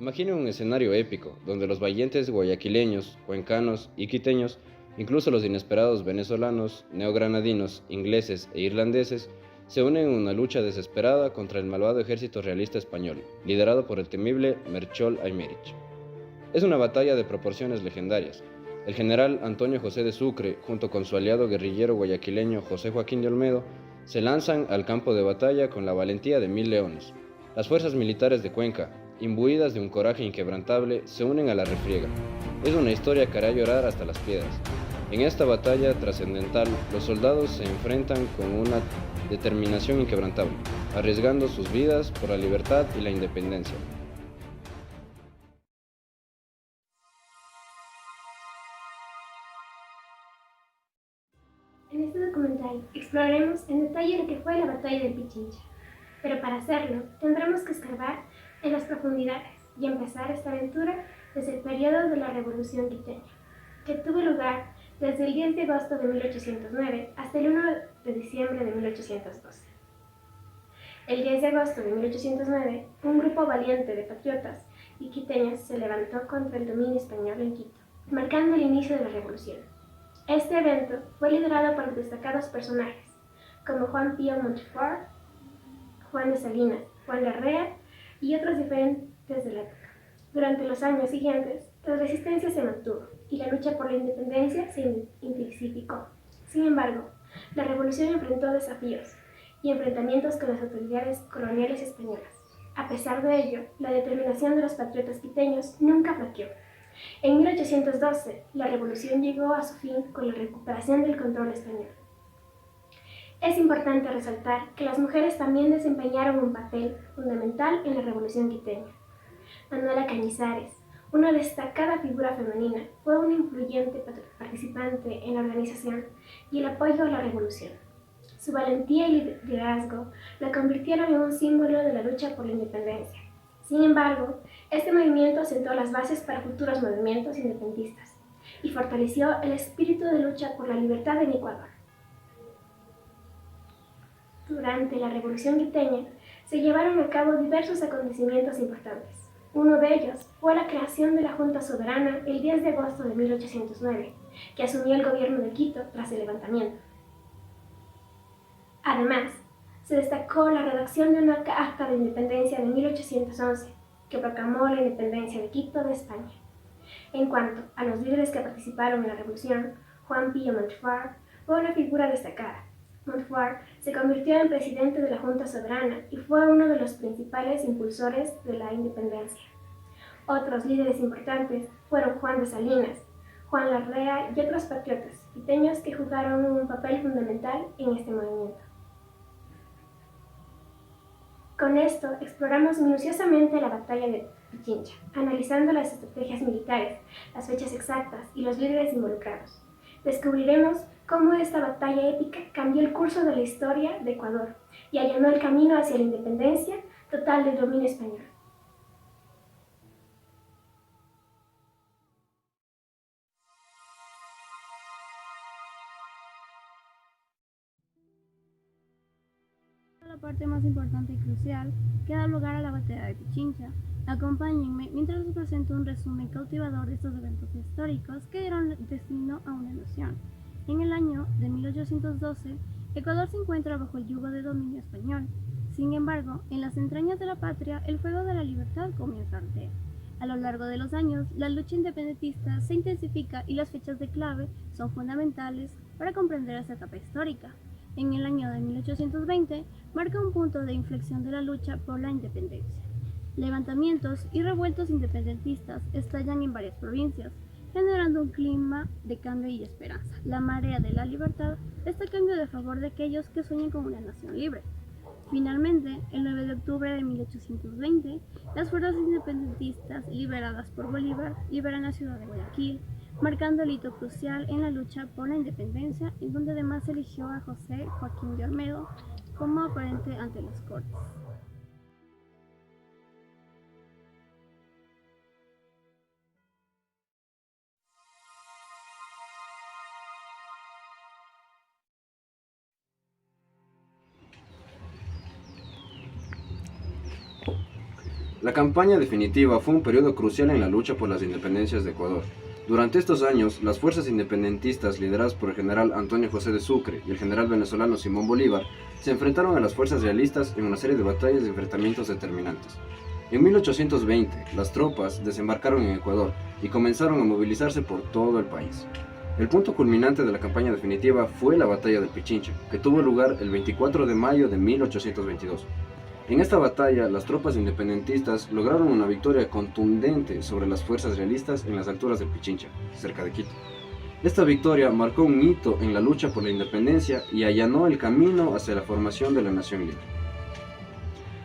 Imagine un escenario épico, donde los valientes guayaquileños, cuencanos y quiteños, incluso los inesperados venezolanos, neogranadinos, ingleses e irlandeses, se unen en una lucha desesperada contra el malvado ejército realista español, liderado por el temible Melchor Aymerich. Es una batalla de proporciones legendarias. El general Antonio José de Sucre, junto con su aliado guerrillero guayaquileño José Joaquín de Olmedo, se lanzan al campo de batalla con la valentía de 1000 leones. Las fuerzas militares de Cuenca, imbuidas de un coraje inquebrantable, se unen a la refriega. Es una historia que hará llorar hasta las piedras. En esta batalla trascendental, los soldados se enfrentan con una determinación inquebrantable, arriesgando sus vidas por la libertad y la independencia. En este documental exploraremos en detalle lo que fue la batalla de Pichincha, pero para hacerlo tendremos que escarbar en las profundidades y empezar esta aventura desde el periodo de la Revolución Quiteña, que tuvo lugar desde el 10 de agosto de 1809 hasta el 1 de diciembre de 1812. El 10 de agosto de 1809, un grupo valiente de patriotas y quiteños se levantó contra el dominio español en Quito, marcando el inicio de la revolución. Este evento fue liderado por destacados personajes como Juan Pío Montfort, Juan de Salinas, Juan Larrea y otros diferentes de la época. Durante los años siguientes, la resistencia se mantuvo y la lucha por la independencia se intensificó. Sin embargo, la revolución enfrentó desafíos y enfrentamientos con las autoridades coloniales españolas. A pesar de ello, la determinación de los patriotas quiteños nunca flaqueó. En 1812, la revolución llegó a su fin con la recuperación del control español. Es importante resaltar que las mujeres también desempeñaron un papel fundamental en la revolución quiteña. Manuela Cañizares, una destacada figura femenina, fue una influyente participante en la organización y el apoyo a la revolución. Su valentía y liderazgo la convirtieron en un símbolo de la lucha por la independencia. Sin embargo, este movimiento sentó las bases para futuros movimientos independentistas y fortaleció el espíritu de lucha por la libertad en Ecuador. Durante la Revolución Quiteña se llevaron a cabo diversos acontecimientos importantes. Uno de ellos fue la creación de la Junta Soberana el 10 de agosto de 1809, que asumió el gobierno de Quito tras el levantamiento. Además, se destacó la redacción de una Acta de Independencia de 1811, que proclamó la independencia de Quito de España. En cuanto a los líderes que participaron en la revolución, Juan Pío Montfort fue una figura destacada. Montfort se convirtió en presidente de la Junta Soberana y fue uno de los principales impulsores de la independencia. Otros líderes importantes fueron Juan de Salinas, Juan Larrea y otros patriotas quiteños que jugaron un papel fundamental en este movimiento. Con esto exploramos minuciosamente la batalla de Pichincha, analizando las estrategias militares, las fechas exactas y los líderes involucrados. Descubriremos cómo esta batalla épica cambió el curso de la historia de Ecuador y allanó el camino hacia la independencia total del dominio español. La parte más importante y crucial que da lugar a la batalla de Pichincha. Acompáñenme mientras les presento un resumen cautivador de estos eventos históricos que dieron destino a una nación. En el año de 1812, Ecuador se encuentra bajo el yugo de dominio español. Sin embargo, en las entrañas de la patria, el fuego de la libertad comienza a arder. A lo largo de los años, la lucha independentista se intensifica y las fechas de clave son fundamentales para comprender esta etapa histórica. En el año de 1820, marca un punto de inflexión de la lucha por la independencia. Levantamientos y revueltos independentistas estallan en varias provincias, generando un clima de cambio y esperanza. La marea de la libertad está cambiando a favor de aquellos que sueñan con una nación libre. Finalmente, el 9 de octubre de 1820, las fuerzas independentistas liberadas por Bolívar liberan la ciudad de Guayaquil, marcando el hito crucial en la lucha por la independencia, en donde además eligió a José Joaquín de Olmedo como oponente ante las Cortes. La campaña definitiva fue un periodo crucial en la lucha por las independencias de Ecuador. Durante estos años, las fuerzas independentistas lideradas por el general Antonio José de Sucre y el general venezolano Simón Bolívar se enfrentaron a las fuerzas realistas en una serie de batallas y enfrentamientos determinantes. En 1820, las tropas desembarcaron en Ecuador y comenzaron a movilizarse por todo el país. El punto culminante de la campaña definitiva fue la batalla del Pichincha, que tuvo lugar el 24 de mayo de 1822. En esta batalla, las tropas independentistas lograron una victoria contundente sobre las fuerzas realistas en las alturas del Pichincha, cerca de Quito. Esta victoria marcó un hito en la lucha por la independencia y allanó el camino hacia la formación de la nación libre.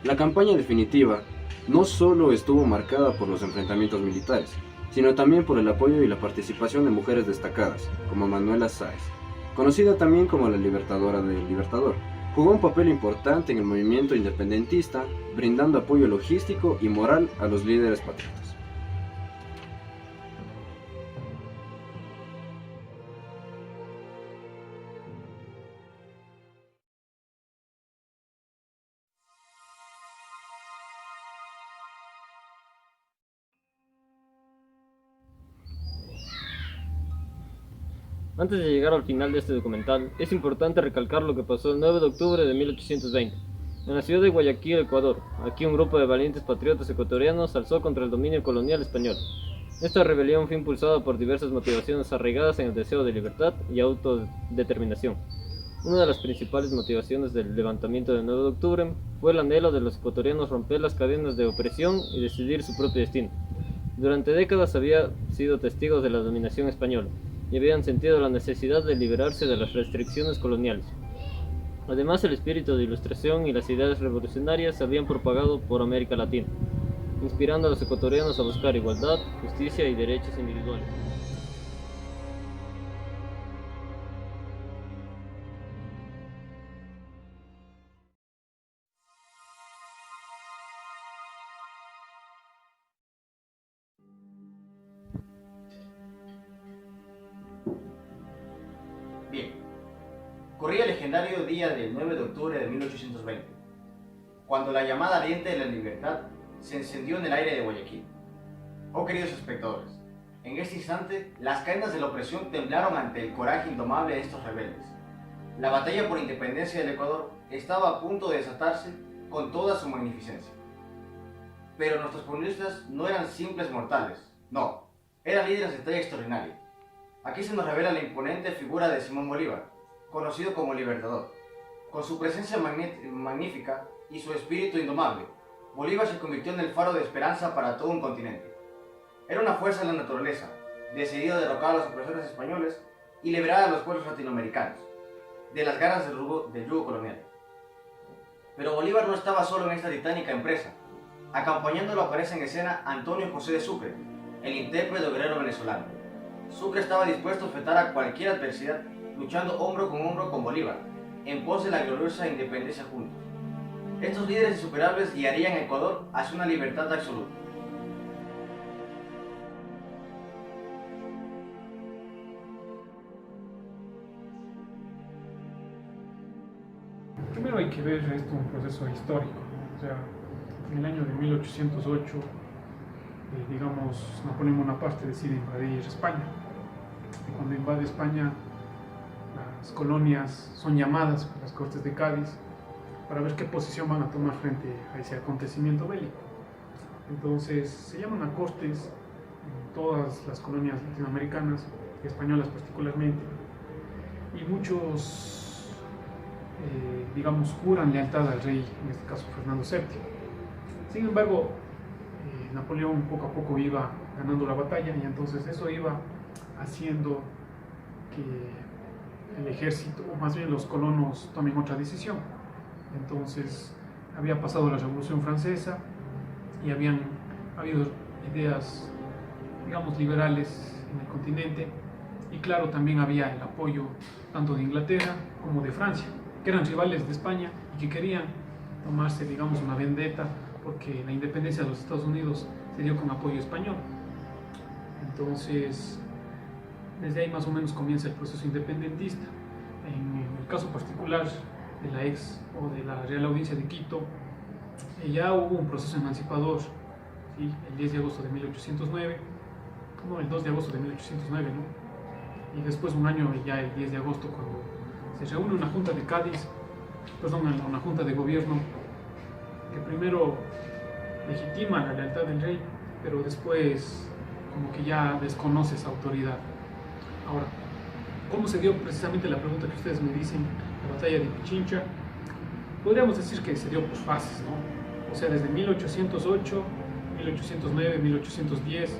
La campaña definitiva no solo estuvo marcada por los enfrentamientos militares, sino también por el apoyo y la participación de mujeres destacadas, como Manuela Sáenz, conocida también como la Libertadora del Libertador. Jugó un papel importante en el movimiento independentista, brindando apoyo logístico y moral a los líderes patriotas. Antes de llegar al final de este documental, es importante recalcar lo que pasó el 9 de octubre de 1820, en la ciudad de Guayaquil, Ecuador. Aquí un grupo de valientes patriotas ecuatorianos se alzó contra el dominio colonial español. Esta rebelión fue impulsada por diversas motivaciones arraigadas en el deseo de libertad y autodeterminación. Una de las principales motivaciones del levantamiento del 9 de octubre fue el anhelo de los ecuatorianos romper las cadenas de opresión y decidir su propio destino. Durante décadas habían sido testigos de la dominación española y habían sentido la necesidad de liberarse de las restricciones coloniales. Además, el espíritu de ilustración y las ideas revolucionarias se habían propagado por América Latina, inspirando a los ecuatorianos a buscar igualdad, justicia y derechos individuales. Bien, corría el legendario día del 9 de octubre de 1820, cuando la llamada ardiente de la libertad se encendió en el aire de Guayaquil. Oh queridos espectadores, en este instante las cadenas de la opresión temblaron ante el coraje indomable de estos rebeldes. La batalla por independencia del Ecuador estaba a punto de desatarse con toda su magnificencia. Pero nuestros protagonistas no eran simples mortales, no, eran líderes de talla extraordinaria. Aquí se nos revela la imponente figura de Simón Bolívar, conocido como Libertador. Con su presencia magnífica y su espíritu indomable, Bolívar se convirtió en el faro de esperanza para todo un continente. Era una fuerza de la naturaleza, decidida a derrocar a los opresores españoles y liberar a los pueblos latinoamericanos de las garras del yugo colonial. Pero Bolívar no estaba solo en esta titánica empresa. Acompañándolo aparece en escena Antonio José de Sucre, el intérprete obrero venezolano. Sucre estaba dispuesto a enfrentar a cualquier adversidad, luchando hombro con Bolívar, en pos de la gloriosa independencia juntos. Estos líderes insuperables guiarían a Ecuador hacia una libertad absoluta. Primero hay que ver esto un proceso histórico. O sea, en el año de 1808, Napoleón Bonaparte decide invadir España. Y cuando invade España, las colonias son llamadas por las Cortes de Cádiz para ver qué posición van a tomar frente a ese acontecimiento bélico. Entonces se llaman a cortes en todas las colonias latinoamericanas, españolas particularmente, y muchos juran lealtad al rey, en este caso Fernando VII. Sin embargo, Napoleón poco a poco iba ganando la batalla y entonces eso iba haciendo que el ejército, o más bien los colonos, tomen otra decisión. Entonces había pasado la Revolución Francesa y habían habido ideas, liberales en el continente, y claro, también había el apoyo tanto de Inglaterra como de Francia, que eran rivales de España y que querían tomarse, una vendetta, porque la independencia de los Estados Unidos se dio con apoyo español. Entonces, desde ahí más o menos comienza el proceso independentista. En el caso particular de la de la Real Audiencia de Quito, ya hubo un proceso emancipador ¿sí? El 10 de agosto de 1809, no, el 2 de agosto de 1809, ¿no? Y después un año ya el 10 de agosto cuando se reúne una junta de Cádiz, una junta de gobierno que primero legitima la lealtad del rey, pero después como que ya desconoce esa autoridad. Ahora, ¿cómo se dio precisamente la pregunta que ustedes me dicen, la batalla de Pichincha? Podríamos decir que se dio por fases, ¿no? O sea, desde 1808, 1809, 1810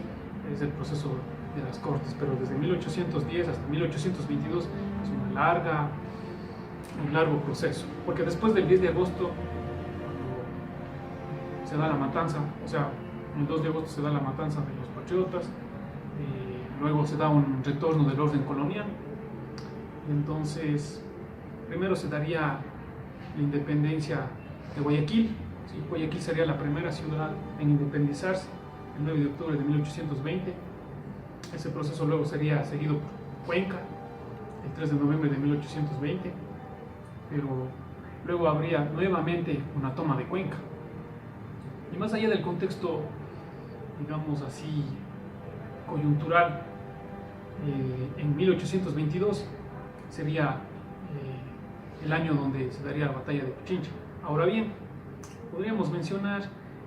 es el proceso de las Cortes, pero desde 1810 hasta 1822 es un largo proceso, porque después del 10 de agosto, cuando se da la matanza, o sea, el 2 de agosto se da la matanza de los patriotas, luego se da un retorno del orden colonial, entonces primero se daría la independencia de Guayaquil, ¿sí? Guayaquil sería la primera ciudad en independizarse el 9 de octubre de 1820, ese proceso luego sería seguido por Cuenca, el 3 de noviembre de 1820, pero luego habría nuevamente una toma de Cuenca. Y más allá del contexto, digamos así, coyuntural, en 1822 sería el año donde se daría la batalla de Pichincha. Ahora bien, podríamos mencionar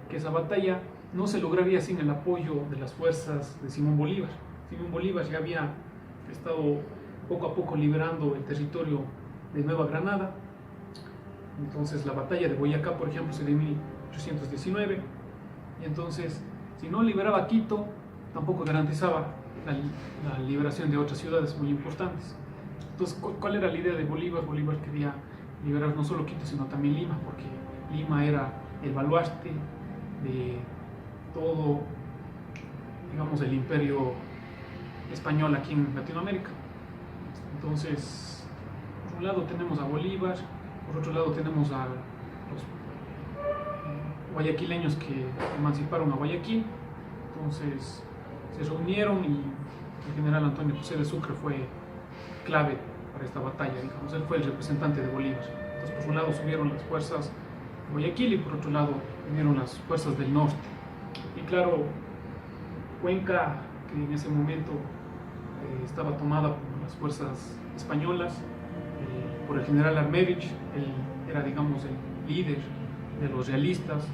que esa batalla no se lograría sin el apoyo de las fuerzas de Simón Bolívar. Simón Bolívar ya había estado poco a poco liberando el territorio de Nueva Granada. Entonces la batalla de Boyacá, por ejemplo, se dio en 1819, y entonces si no liberaba Quito, tampoco garantizaba la liberación de otras ciudades muy importantes. Entonces, ¿cuál era la idea de Bolívar? Bolívar quería liberar no solo Quito, sino también Lima, porque Lima era el baluarte de todo, digamos, el imperio español aquí en Latinoamérica. Entonces, por un lado tenemos a Bolívar, por otro lado tenemos a los guayaquileños que emanciparon a Guayaquil. Entonces se reunieron y el general Antonio José de Sucre fue clave para esta batalla, digamos, él fue el representante de Bolívar. Entonces por un lado subieron las fuerzas de Guayaquil y por otro lado vinieron las fuerzas del norte. Y claro, Cuenca, que en ese momento estaba tomada por las fuerzas españolas, por el general Armerich, él era, digamos, el líder de los realistas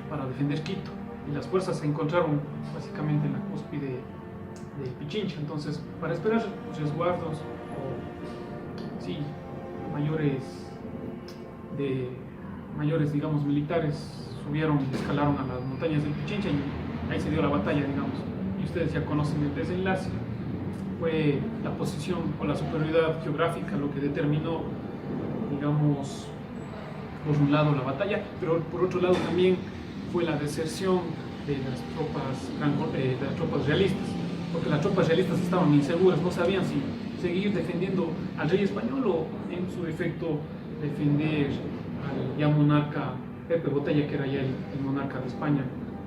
para defender Quito, y las fuerzas se encontraron básicamente en la cúspide de Pichincha. Entonces, para esperar los resguardos mayores, digamos, militares, subieron y escalaron a las montañas del Pichincha y ahí se dio la batalla, digamos, y ustedes ya conocen el desenlace. Fue la posición o la superioridad geográfica lo que determinó, digamos, por un lado la batalla, pero por otro lado también fue la deserción de las tropas realistas, porque las tropas realistas estaban inseguras, no sabían si seguir defendiendo al rey español o en su defecto defender al ya monarca Pepe Botella, que era ya el monarca de España,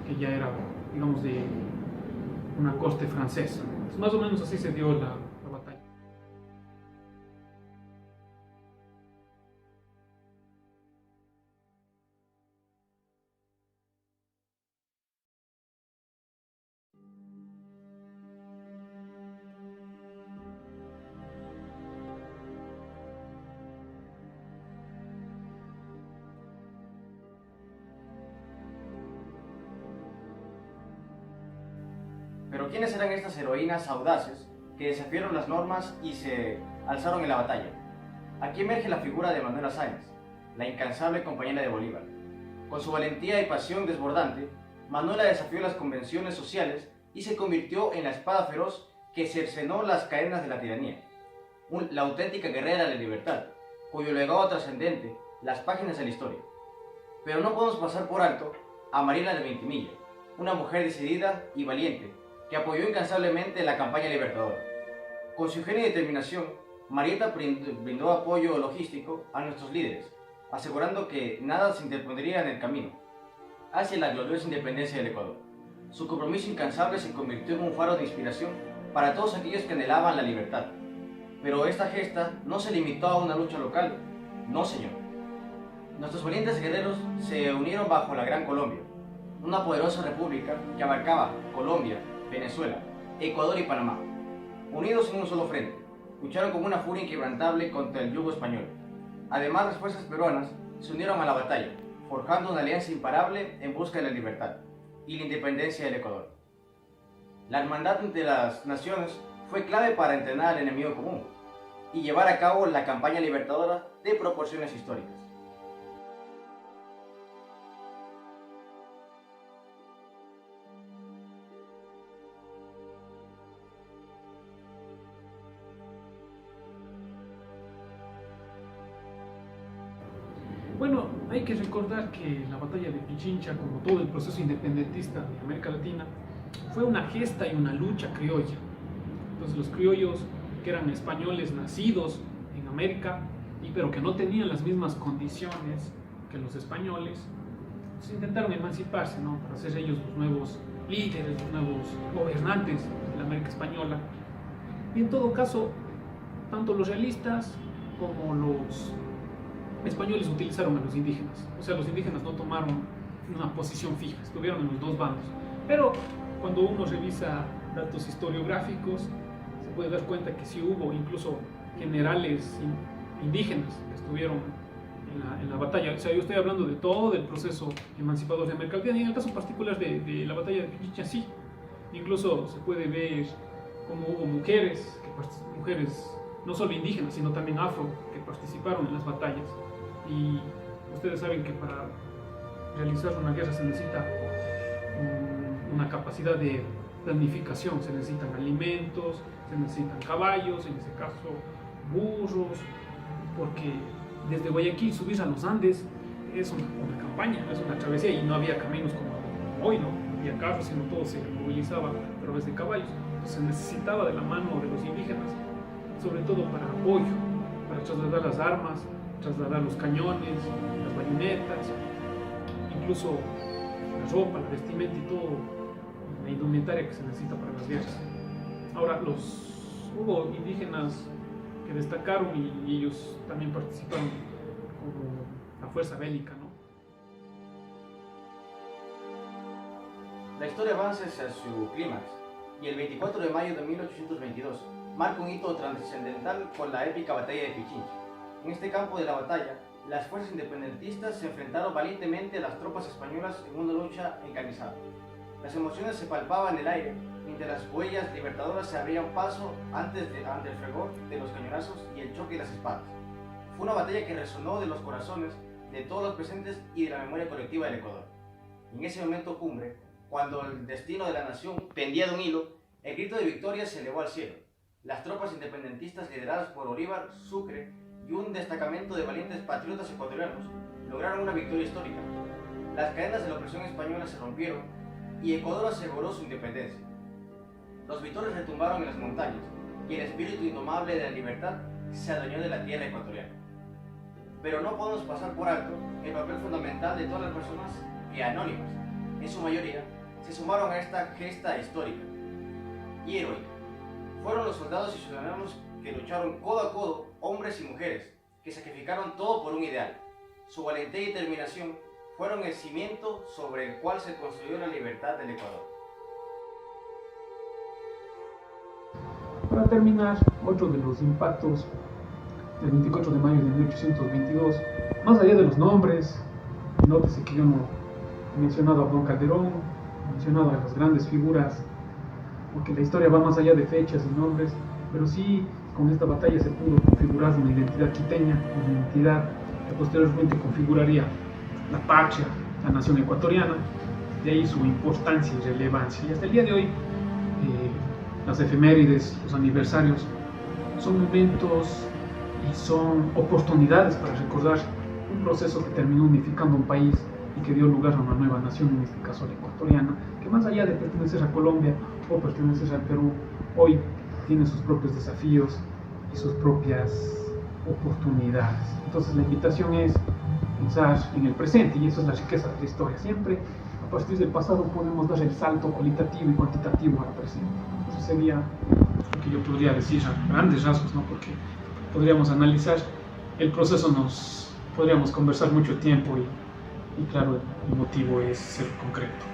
que ya era, digamos, de una corte francesa. Pues más o menos así se dio la batalla. Pero ¿quiénes eran estas heroínas audaces que desafiaron las normas y se alzaron en la batalla? Aquí emerge la figura de Manuela Sáenz, la incansable compañera de Bolívar. Con su valentía y pasión desbordante, Manuela desafió las convenciones sociales y se convirtió en la espada feroz que cercenó las cadenas de la tiranía. La auténtica guerrera de la libertad, cuyo legado trascendente las páginas de la historia. Pero no podemos pasar por alto a Mariela de Ventimiglia, una mujer decidida y valiente, que apoyó incansablemente la campaña libertadora. Con su ingenio y determinación, Marieta brindó apoyo logístico a nuestros líderes, asegurando que nada se interpondría en el camino hacia la gloriosa independencia del Ecuador. Su compromiso incansable se convirtió en un faro de inspiración para todos aquellos que anhelaban la libertad. Pero esta gesta no se limitó a una lucha local, no señor. Nuestros valientes guerreros se unieron bajo la Gran Colombia, una poderosa república que abarcaba Colombia, Venezuela, Ecuador y Panamá. Unidos en un solo frente, lucharon con una furia inquebrantable contra el yugo español. Además, las fuerzas peruanas se unieron a la batalla, forjando una alianza imparable en busca de la libertad y la independencia del Ecuador. La hermandad entre las naciones fue clave para entrenar al enemigo común y llevar a cabo la campaña libertadora de proporciones históricas. Bueno, hay que recordar que la batalla de Pichincha, como todo el proceso independentista de América Latina, fue una gesta y una lucha criolla. Entonces los criollos, que eran españoles nacidos en América, pero que no tenían las mismas condiciones que los españoles, pues intentaron emanciparse, ¿no? Para ser ellos los nuevos líderes, los nuevos gobernantes de la América española. Y en todo caso, tanto los realistas como los españoles utilizaron a los indígenas. O sea, los indígenas no tomaron una posición fija, estuvieron en los dos bandos. Pero cuando uno revisa datos historiográficos, se puede dar cuenta que sí hubo incluso generales indígenas que estuvieron en la batalla. O sea, yo estoy hablando de todo el proceso emancipador de América Latina, y en el caso particular de la batalla de Pichincha, sí. Incluso se puede ver cómo hubo mujeres no solo indígenas, sino también afro, que participaron en las batallas. Y ustedes saben que para realizar una guerra se necesita una capacidad de planificación, se necesitan alimentos, se necesitan caballos, en este caso burros, porque desde Guayaquil subir a los Andes es una campaña, es una travesía, y no había caminos como hoy, ¿no? No había carros, sino todo se movilizaba a través de caballos. Entonces se necesitaba de la mano de los indígenas, sobre todo para apoyo, para trasladar las armas, trasladar los cañones, las bayonetas, incluso la ropa, la vestimenta y todo, la indumentaria que se necesita para las guerras. Ahora, hubo indígenas que destacaron y ellos también participaron como la fuerza bélica, ¿no? La historia avanza hacia su clímax, y el 24 de mayo de 1822 marca un hito trascendental con la épica batalla de Pichincha. En este campo de la batalla, las fuerzas independentistas se enfrentaron valientemente a las tropas españolas en una lucha encarnizada. Las emociones se palpaban en el aire, mientras las huellas libertadoras se abrían paso ante el fragor de los cañonazos y el choque de las espadas. Fue una batalla que resonó de los corazones de todos los presentes y de la memoria colectiva del Ecuador. En ese momento cumbre, cuando el destino de la nación pendía de un hilo, el grito de victoria se elevó al cielo. Las tropas independentistas lideradas por Bolívar, Sucre y un destacamento de valientes patriotas ecuatorianos lograron una victoria histórica. Las cadenas de la opresión española se rompieron y Ecuador aseguró su independencia. Los vítores retumbaron en las montañas y el espíritu indomable de la libertad se adueñó de la tierra ecuatoriana. Pero no podemos pasar por alto el papel fundamental de todas las personas que, anónimas en su mayoría, se sumaron a esta gesta histórica y heroica. Fueron los soldados y ciudadanos que lucharon codo a codo, hombres y mujeres, que sacrificaron todo por un ideal. Su valentía y determinación fueron el cimiento sobre el cual se construyó la libertad del Ecuador. Para terminar, otro de los impactos del 24 de mayo de 1822, más allá de los nombres, nótese que yo no he mencionado a Don Calderón, he mencionado a las grandes figuras, porque la historia va más allá de fechas y nombres, pero sí con esta batalla se pudo configurar una identidad quiteña, una identidad que posteriormente configuraría la patria, la nación ecuatoriana, de ahí su importancia y relevancia. Y hasta el día de hoy, las efemérides, los aniversarios, son momentos y son oportunidades para recordar un proceso que terminó unificando un país y que dio lugar a una nueva nación, en este caso la ecuatoriana, que más allá de pertenecer a Colombia o pertenecer al Perú, hoy tiene sus propios desafíos y sus propias oportunidades. Entonces la invitación es pensar en el presente, y eso es la riqueza de la historia. Siempre a partir del pasado podemos dar el salto cualitativo y cuantitativo al presente. Eso sería lo que yo podría decir a grandes rasgos, ¿no? Porque podríamos analizar el proceso, podríamos conversar mucho tiempo y claro, el motivo es ser concreto.